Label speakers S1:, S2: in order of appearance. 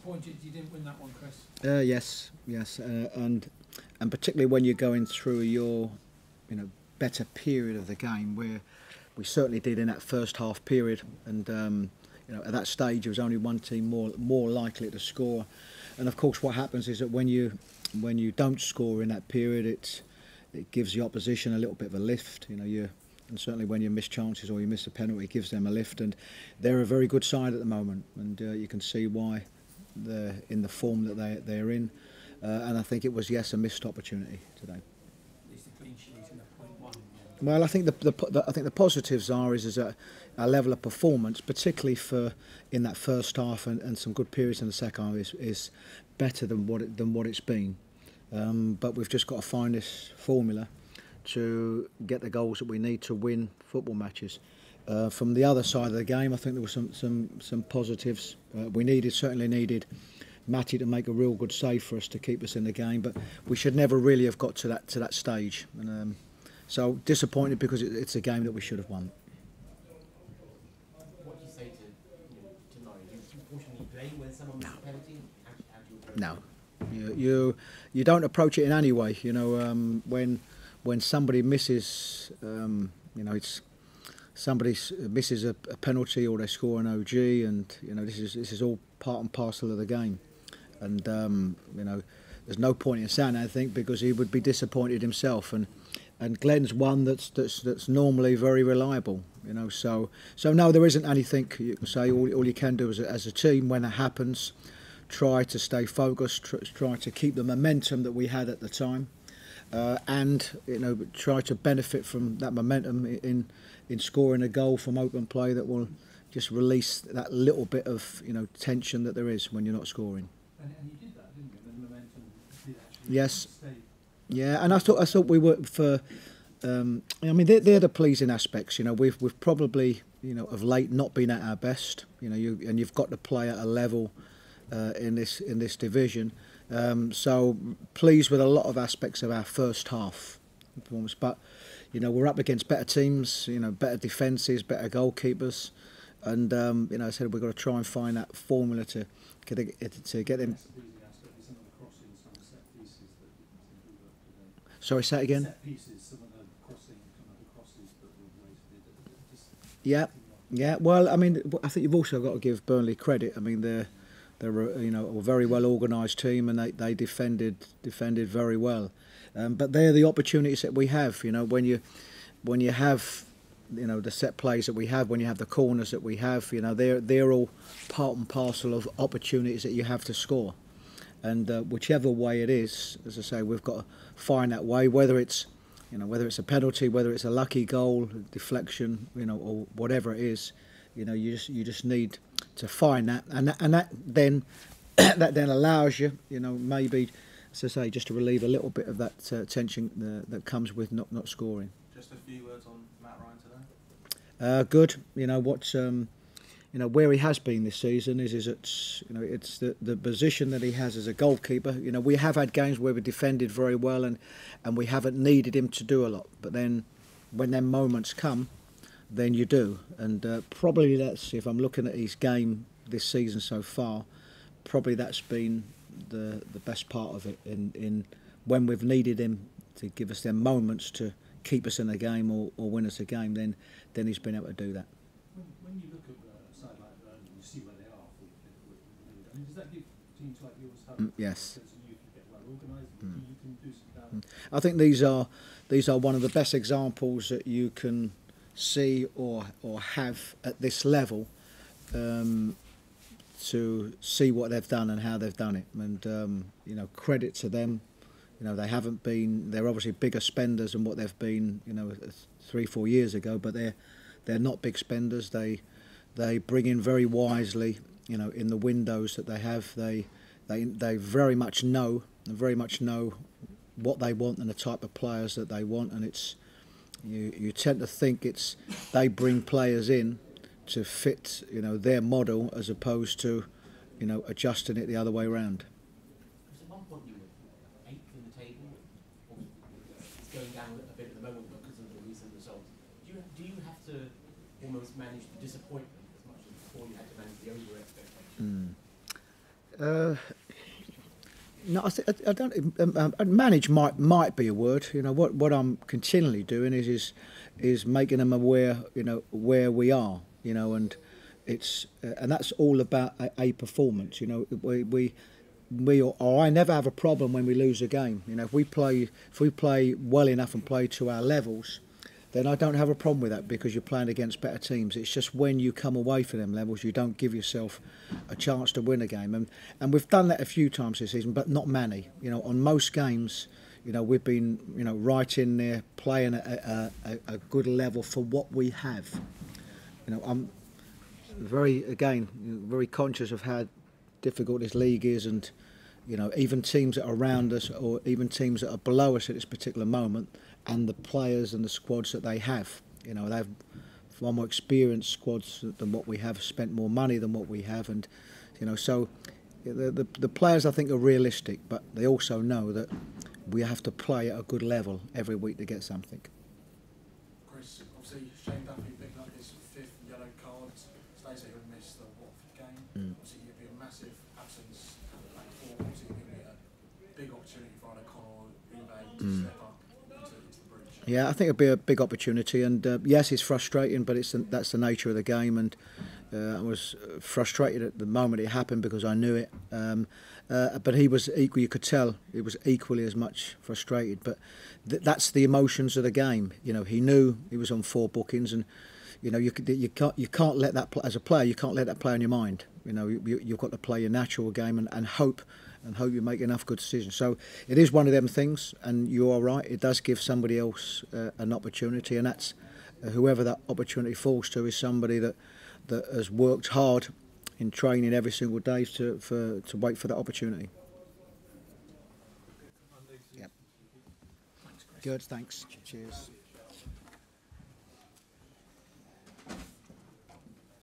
S1: disappointed you didn't win that one, Chris?
S2: Yes, and particularly when you're going through your, better period of the game, where we certainly did in that first half period, and at that stage there was only one team more likely to score, and of course what happens is that when you don't score in that period, it gives the opposition a little bit of a lift. And certainly when you miss chances or you miss a penalty, it gives them a lift, and they're a very good side at the moment, and you can see why they're in the form that they're in, and I think it was a missed opportunity today.
S1: At least a clean sheet and a 0.1.
S2: Well, I think the positives is a level of performance, particularly for in that first half and some good periods in the second half, is better than what it's been. But we've just got to find this formula to get the goals that we need to win football matches. From the other side of the game, I think there were some positives. We certainly needed Mathew to make a real good save for us to keep us in the game, but we should never really have got to that stage. And so disappointed because it's a game that we should have won.
S3: What do you say to Norwich? Do you unfortunately blame when someone misses a penalty? How do you approach
S2: No, you don't approach it in any way. When somebody misses, it's somebody misses a penalty or they score an OG, and this is all part and parcel of the game, and there's no point in saying anything because he would be disappointed himself, and Glenn's one that's normally very reliable, so no, there isn't anything you can say. All you can do as a team when it happens, try to stay focused, try to keep the momentum that we had at the time. And try to benefit from that momentum in scoring a goal from open play that will just release that little bit of tension that there is when you're not scoring.
S1: And you did that, didn't you? The momentum did actually
S2: Yes.
S1: stay.
S2: Yeah, and I thought we were for. They're the pleasing aspects. We've probably of late not been at our best. You've got to play at a level in this division. So pleased with a lot of aspects of our first half performance, but we're up against better teams, better defences, better goalkeepers, and I said we've got to try and find that formula to get them. Sorry, say it again.
S1: Set pieces, some of the crosses that were wasted.
S2: Yeah. Well, I think you've also got to give Burnley credit. They're a very well organised team, and they defended very well. But they're the opportunities that we have. When you have the set plays that we have, when you have the corners that we have, they're all part and parcel of opportunities that you have to score. And whichever way it is, as I say, we've got to find that way. Whether it's a penalty, whether it's a lucky goal, deflection, or whatever it is, you just need to find that, and that then that then allows you, maybe, as I say, just to relieve a little bit of that tension that comes with not scoring.
S4: Just a few words on Matt Ryan today.
S2: Good. Where he has been this season is it's the position that he has as a goalkeeper. We have had games where we defended very well and we haven't needed him to do a lot, but then when them moments come, then you do, and probably that's, if I'm looking at his game this season so far, probably that's been the best part of it. In when we've needed him to give us them moments to keep us in a game or win us a game, then he's been able to do that.
S1: When you look at a side like Burnley, you see where they are. Does that give teams like yours hope?
S2: Yes.
S1: Because you can get well organised, you can do some damage.
S2: I think these are one of the best examples that you can see or have at this level, to see what they've done and how they've done it, and credit to them. They're obviously bigger spenders than what they've been 3-4 years ago, but they're not big spenders. They bring in very wisely, in the windows that they have. They very much know what they want and the type of players that they want, and it's you tend to think they bring players in to fit their model as opposed to adjusting it the other way around.
S3: At one point you were 8th in the table. It's going down a bit at the moment because of the recent results. Do you have to almost manage the disappointment as much as before you had to manage the over expectation?
S2: No, I don't. Manage might be a word. You know what I'm continually doing is making them aware. You know where we are. You know, and and that's all about a performance. You know, or I never have a problem when we lose a game. You know, if we play well enough and play to our levels, then I don't have a problem with that because you're playing against better teams. It's just when you come away from them levels, you don't give yourself a chance to win a game. And we've done that a few times this season, but not many. You know, on most games, you know, we've been, you know, right in there playing a good level for what we have. You know, I'm very conscious of how difficult this league is, and you know, even teams that are around us or even teams that are below us at this particular moment, and the players and the squads that they have. You know, they have far more experienced squads than what we have, spent more money than what we have, and you know, so the players I think are realistic, but they also know that we have to play at a good level every week to get something.
S5: Chris, obviously Shane Duffy picked up his 5th yellow card. Stacey had missed the Watford game. Obviously it'd be a massive absence at the back four. Obviously it'd be a big opportunity for either Connor or Uwe to step up into the bridge.
S2: Yeah, I think it'll be a big opportunity, and yes, it's frustrating, but that's the nature of the game, and I was frustrated at the moment it happened because I knew it. But he was equal. You could tell he was equally as much frustrated. But that's the emotions of the game. You know, he knew he was on 4 bookings, and you know you can't let that as a player. You can't let that play on your mind. You know, you've got to play your natural game and hope you make enough good decisions. So it is one of them things, and you are right. It does give somebody else an opportunity, and that's whoever that opportunity falls to is somebody that has worked hard in training every single day to wait for that opportunity. Yep. Good, thanks. Cheers.